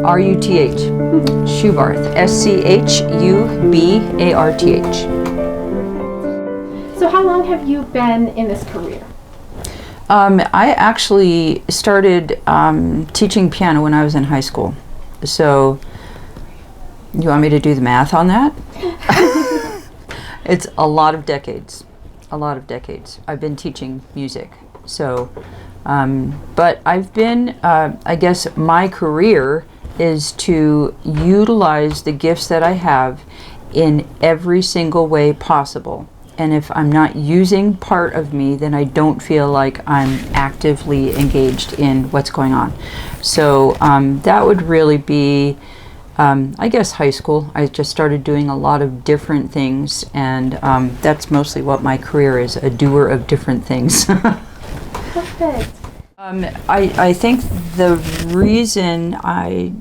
R-U-T-H. Schubarth. S-C-H-U-B-A-R-T-H. So how long have you been in this career? I actually started teaching piano when I was in high school. So, you want me to do the math on that? It's a lot of decades. A lot of decades. I've been teaching music. So, but I've been, I guess my career is to utilize the gifts that I have in every single way possible. And if I'm not using part of me, then I don't feel like I'm actively engaged in what's going on. So that would really be, I guess, high school. I just started doing a lot of different things, and that's mostly what my career is, a doer of different things. Perfect. I think the reason I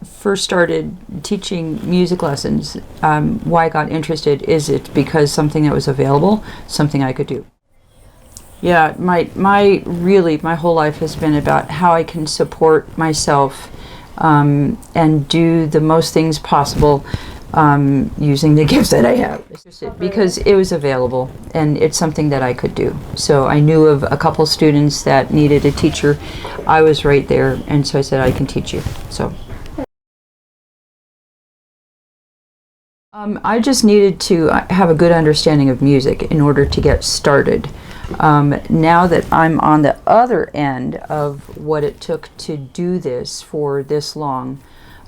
first started teaching music lessons, why I got interested, is it's because something that was available, something I could do. Yeah, my whole life has been about how I can support myself and do the most things possible using the gifts that I have. Because it was available and it's something that I could do. So I knew of a couple students that needed a teacher. I was right there, and so I said, I can teach you. So. I just needed to have a good understanding of music in order to get started. Now that I'm on the other end of what it took to do this for this long,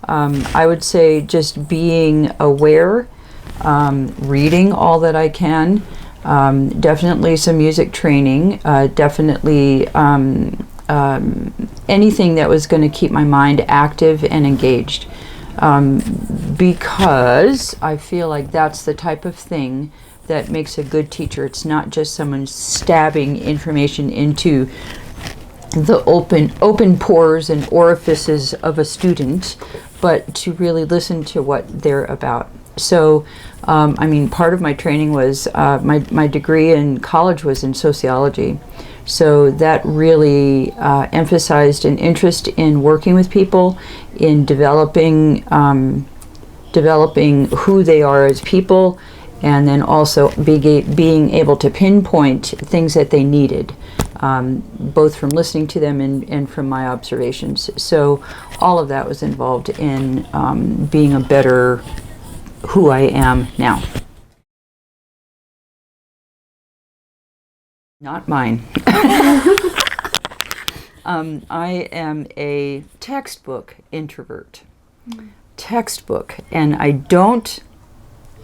I would say just being aware, reading all that I can, definitely some music training, definitely anything that was going to keep my mind active and engaged. Because I feel like that's the type of thing that makes a good teacher. It's not just someone stabbing information into the open pores and orifices of a student, but to really listen to what they're about. So, I mean, part of my training was, my degree in college was in sociology. So that really emphasized an interest in working with people, in developing who they are as people, and then also being able to pinpoint things that they needed, both from listening to them and from my observations. So all of that was involved in being a better who I am now. Not mine. I am a textbook introvert. Textbook. And I don't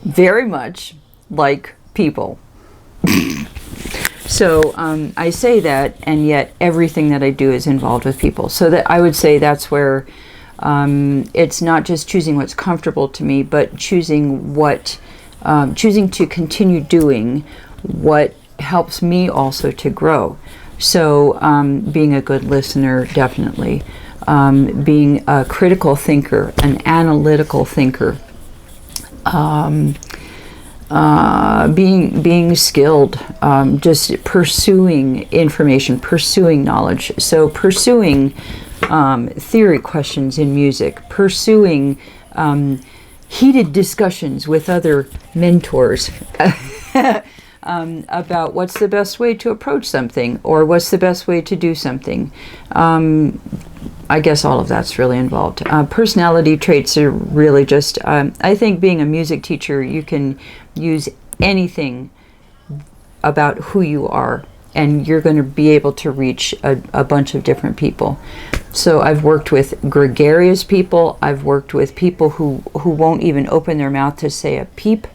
very much like people. So I say that, and yet everything that I do is involved with people. So that I would say that's where it's not just choosing what's comfortable to me, but choosing to continue doing what helps me also to grow. So being a good listener, definitely. Being a critical thinker, an analytical thinker. Being skilled, just pursuing information, pursuing knowledge. So pursuing theory questions in music, pursuing heated discussions with other mentors about what's the best way to approach something, or what's the best way to do something. I guess all of that's really involved. Personality traits are really just, I think being a music teacher, you can use anything about who you are, and you're going to be able to reach a bunch of different people. So I've worked with gregarious people. I've worked with people who won't even open their mouth to say a peep,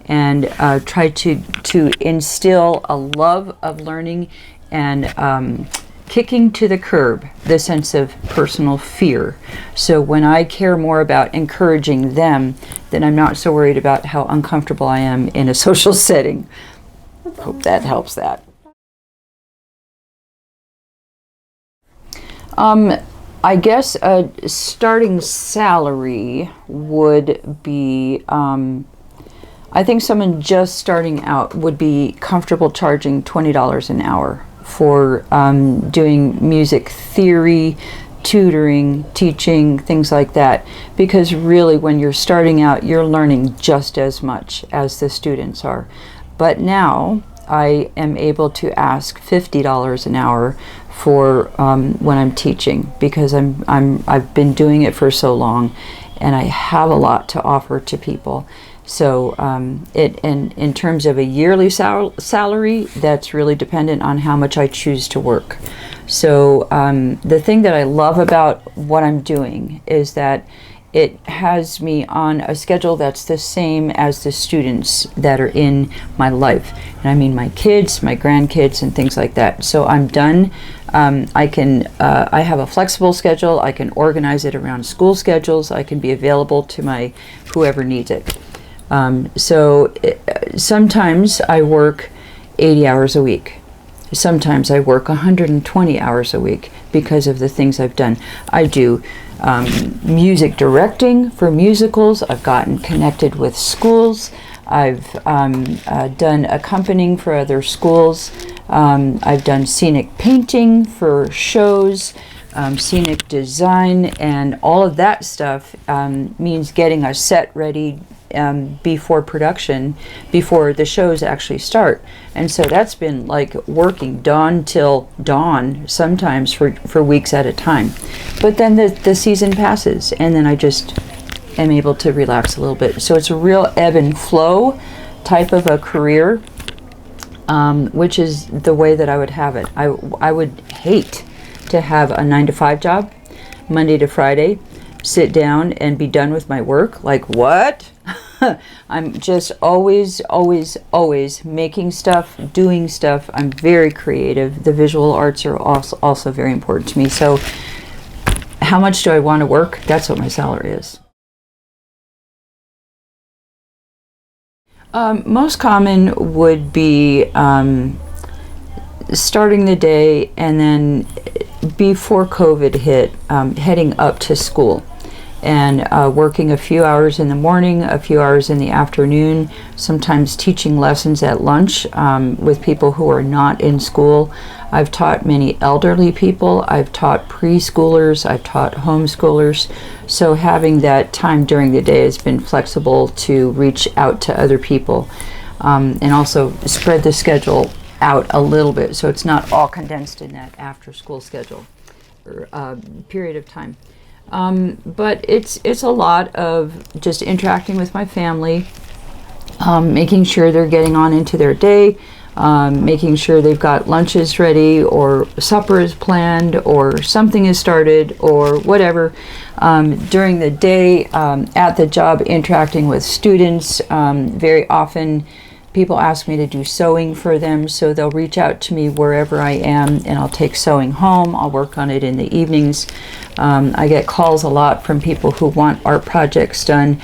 and try to instill a love of learning and kicking to the curb the sense of personal fear. So when I care more about encouraging them, then I'm not so worried about how uncomfortable I am in a social setting. Hope that helps that. I guess a starting salary would be, I think someone just starting out would be comfortable charging $20 an hour for doing music theory, tutoring, teaching, things like that. Because really, when you're starting out, you're learning just as much as the students are. But now I am able to ask $50 an hour for when I'm teaching, because I've been doing it for so long, and I have a lot to offer to people. So in terms of a yearly salary, that's really dependent on how much I choose to work. So the thing that I love about what I'm doing is that it has me on a schedule that's the same as the students that are in my life. And I mean my kids, my grandkids, and things like that. So I'm done. I have a flexible schedule. I can organize it around school schedules. I can be available to my whoever needs it. Sometimes I work 80 hours a week. Sometimes I work 120 hours a week because of the things I've done. I do music directing for musicals. I've gotten connected with schools. I've done accompanying for other schools. I've done scenic painting for shows, scenic design, and all of that stuff means getting a set ready before production, before the shows actually start. And so that's been like working dawn till dawn, sometimes for weeks at a time. But then the season passes, and then I just am able to relax a little bit. So it's a real ebb and flow type of a career, which is the way that I would have it. I would hate to have a 9-to-5 job, Monday to Friday, sit down and be done with my work. Like, what? I'm just always making stuff, doing stuff. I'm very creative. The visual arts are also very important to me. So how much do I want to work? That's what my salary is. Most common would be starting the day, and then before COVID hit, heading up to school and working a few hours in the morning, a few hours in the afternoon, sometimes teaching lessons at lunch with people who are not in school. I've taught many elderly people. I've taught preschoolers. I've taught homeschoolers. So having that time during the day has been flexible to reach out to other people, and also spread the schedule out a little bit so it's not all condensed in that after school schedule or period of time. But it's a lot of just interacting with my family, making sure they're getting on into their day, making sure they've got lunches ready, or supper is planned, or something is started, or whatever. During the day, at the job, interacting with students. Very often people ask me to do sewing for them, so they'll reach out to me wherever I am, and I'll take sewing home. I'll work on it in the evenings. I get calls a lot from people who want art projects done,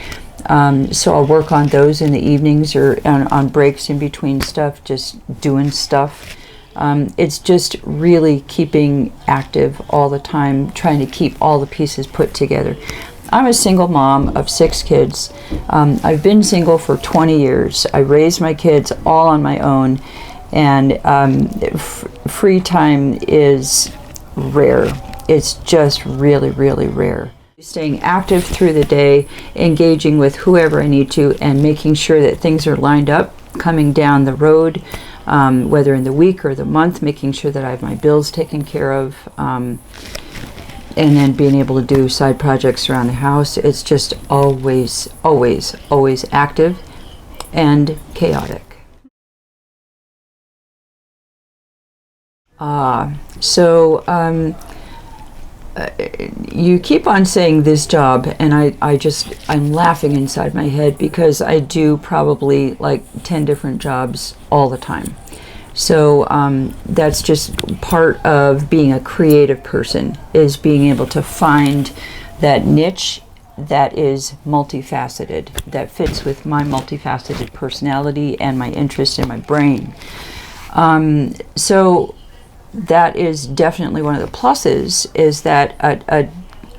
so I'll work on those in the evenings or on breaks in between stuff, just doing stuff. It's just really keeping active all the time, trying to keep all the pieces put together. I'm a single mom of 6 kids. I've been single for 20 years. I raised my kids all on my own, and free time is rare. It's just really, really rare. Staying active through the day, engaging with whoever I need to, and making sure that things are lined up, coming down the road, whether in the week or the month, making sure that I have my bills taken care of, and then being able to do side projects around the house. It's just always active and chaotic. You keep on saying this job, and I'm laughing inside my head because I do probably like 10 different jobs all the time. So that's just part of being a creative person, is being able to find that niche that is multifaceted, that fits with my multifaceted personality and my interest in my brain. So that is definitely one of the pluses, is that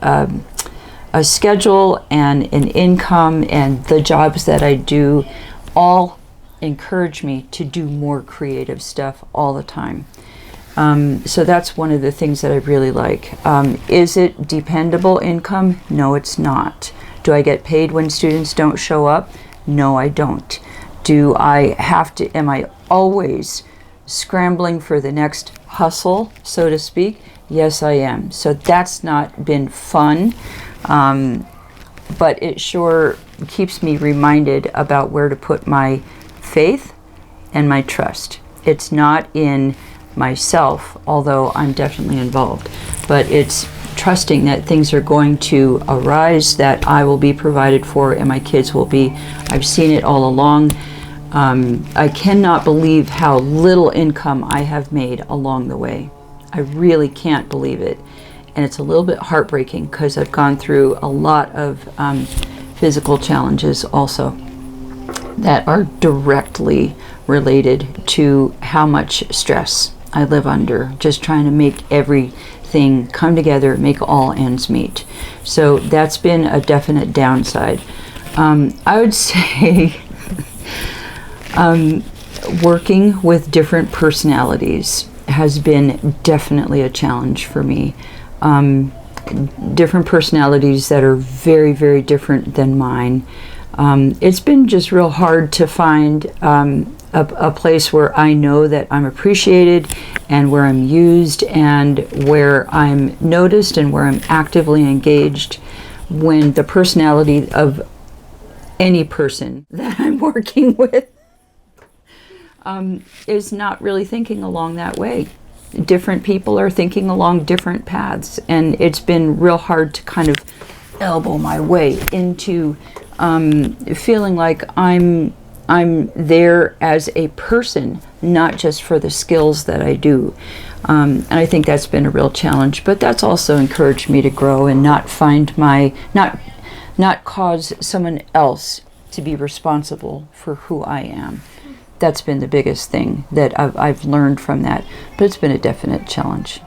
a schedule and an income and the jobs that I do all encourage me to do more creative stuff all the time. So that's one of the things that I really like. Is it dependable income? No, it's not. Do I get paid when students don't show up? No, I don't. Do I have to, am I always scrambling for the next hustle, so to speak? Yes, I am. So that's not been fun, but it sure keeps me reminded about where to put my faith and my trust. It's not in myself, although I'm definitely involved, but it's trusting that things are going to arise, that I will be provided for and my kids will be. I've seen it all along. I cannot believe how little income I have made along the way. I really can't believe it. And it's a little bit heartbreaking because I've gone through a lot of physical challenges also that are directly related to how much stress I live under, just trying to make everything come together, make all ends meet. So that's been a definite downside. I would say working with different personalities has been definitely a challenge for me. Different personalities that are very, very different than mine. It's been just real hard to find a place where I know that I'm appreciated and where I'm used and where I'm noticed and where I'm actively engaged, when the personality of any person that I'm working with is not really thinking along that way. Different people are thinking along different paths, and it's been real hard to kind of elbow my way into feeling like I'm there as a person, not just for the skills that I do. And I think that's been a real challenge, but that's also encouraged me to grow and not find not cause someone else to be responsible for who I am. That's been the biggest thing that I've learned from that, but it's been a definite challenge.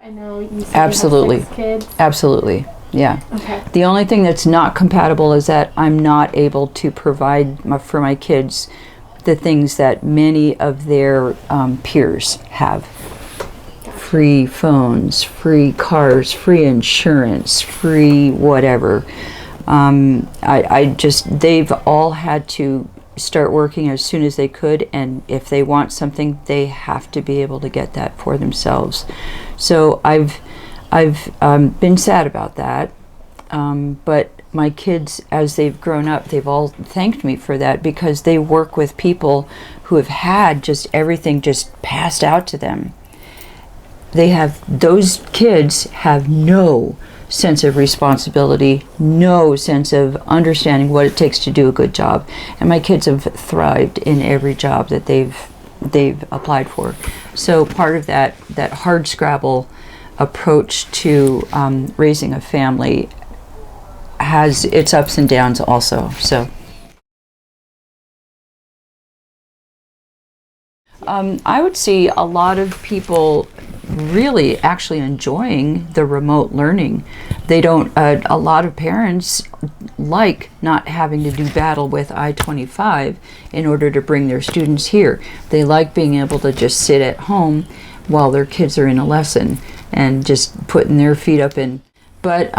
I know you said Absolutely. you have 6 kids. Absolutely, yeah. Okay. The only thing that's not compatible is that I'm not able to provide for my kids the things that many of their peers have. Free phones, free cars, free insurance, free whatever. They've all had to start working as soon as they could, and if they want something, they have to be able to get that for themselves. So I've been sad about that, but my kids, as they've grown up, they've all thanked me for that, because they work with people who have had just everything just passed out to them. Those kids have no sense of responsibility, no sense of understanding what it takes to do a good job. And my kids have thrived in every job that they've applied for. So part of that hard scrabble approach to raising a family has its ups and downs also. So I would see a lot of people really actually enjoying the remote learning. They don't, a lot of parents like not having to do battle with I-25 in order to bring their students here. They like being able to just sit at home while their kids are in a lesson and just putting their feet up in. But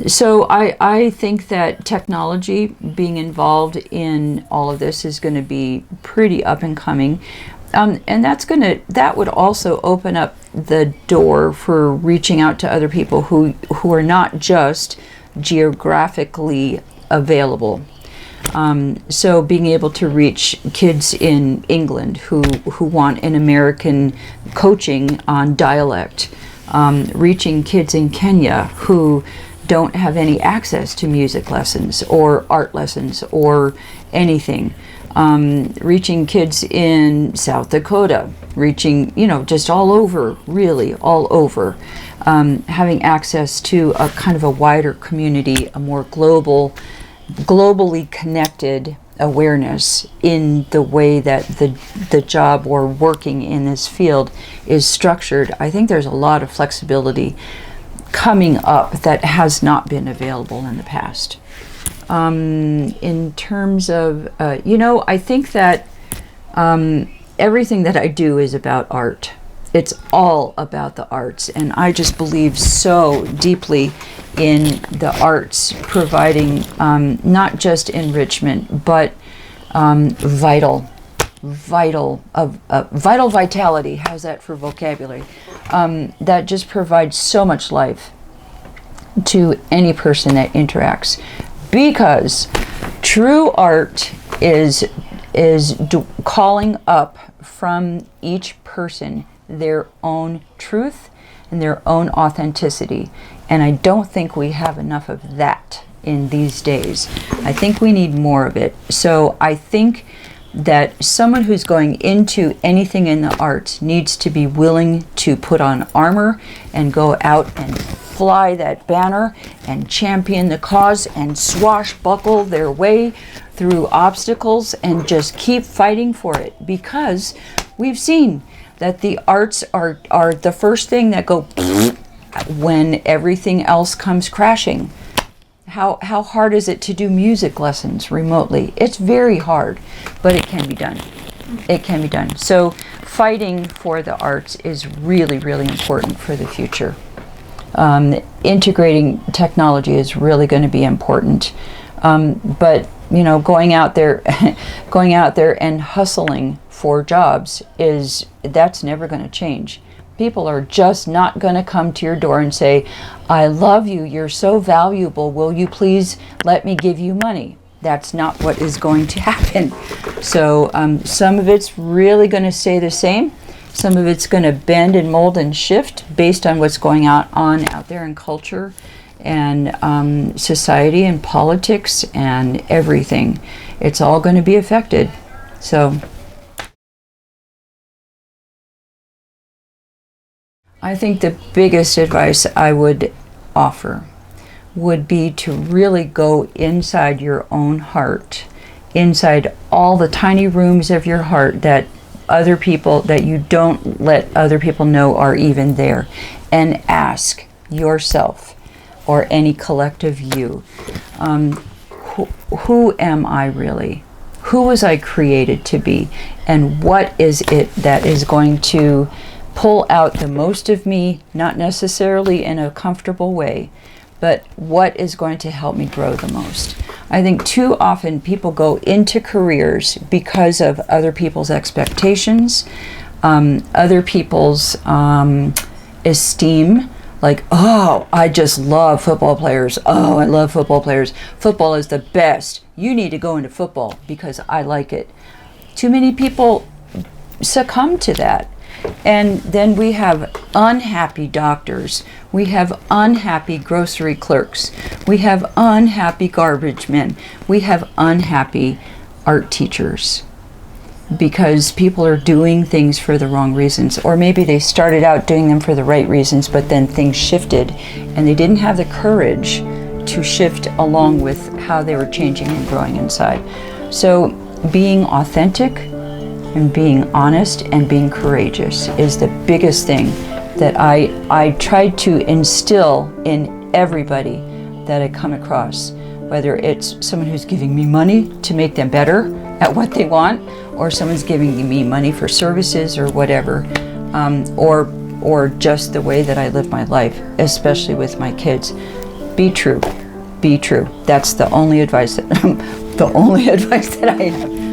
so I think that technology being involved in all of this is going to be pretty up and coming. And that would also open up the door for reaching out to other people who are not just geographically available. So being able to reach kids in England who want an American coaching on dialect, reaching kids in Kenya who don't have any access to music lessons or art lessons or anything. Reaching kids in South Dakota, reaching, just all over, really all over, having access to a kind of a wider community, a more globally connected awareness in the way that the job or working in this field is structured. I think there's a lot of flexibility coming up that has not been available in the past. In terms of, I think that Everything that I do is about art. It's all about the arts, and I just believe so deeply in the arts providing not just enrichment, but vital vitality. How's that for vocabulary? That just provides so much life to any person that interacts, because true art is calling up from each person their own truth and their own authenticity. And I don't think we have enough of that in these days. I think we need more of it. So I think that someone who's going into anything in the arts needs to be willing to put on armor and go out and fly that banner and champion the cause and swashbuckle their way through obstacles and just keep fighting for it, because we've seen that the arts are the first thing that go when everything else comes crashing. How hard is it to do music lessons remotely? It's very hard, but it can be done. It can be done. So fighting for the arts is really, really important for the future. Integrating technology is really going to be important. But going out there and hustling for jobs that's never going to change. People are just not going to come to your door and say, I love you, you're so valuable, will you please let me give you money? That's not what is going to happen. So some of it's really going to stay the same. Some of it's going to bend and mold and shift based on what's going on out there in culture and society and politics and everything. It's all going to be affected. So I think the biggest advice I would offer would be to really go inside your own heart, inside all the tiny rooms of your heart that you don't let other people know are even there, and ask yourself, or any collective you, who am I really? Who was I created to be? And what is it that is going to pull out the most of me, not necessarily in a comfortable way, but what is going to help me grow the most? I think too often people go into careers because of other people's expectations, other people's esteem. Like, oh, I just love football players. Oh, I love football players. Football is the best. You need to go into football because I like it. Too many people succumb to that. And then we have unhappy doctors. We have unhappy grocery clerks. We have unhappy garbage men. We have unhappy art teachers, because people are doing things for the wrong reasons. Or maybe they started out doing them for the right reasons, but then things shifted and they didn't have the courage to shift along with how they were changing and growing inside. So being authentic and being honest and being courageous is the biggest thing that I try to instill in everybody that I come across, whether it's someone who's giving me money to make them better at what they want, or someone's giving me money for services or whatever, or just the way that I live my life, especially with my kids. Be true. Be true. That's the only advice that I have.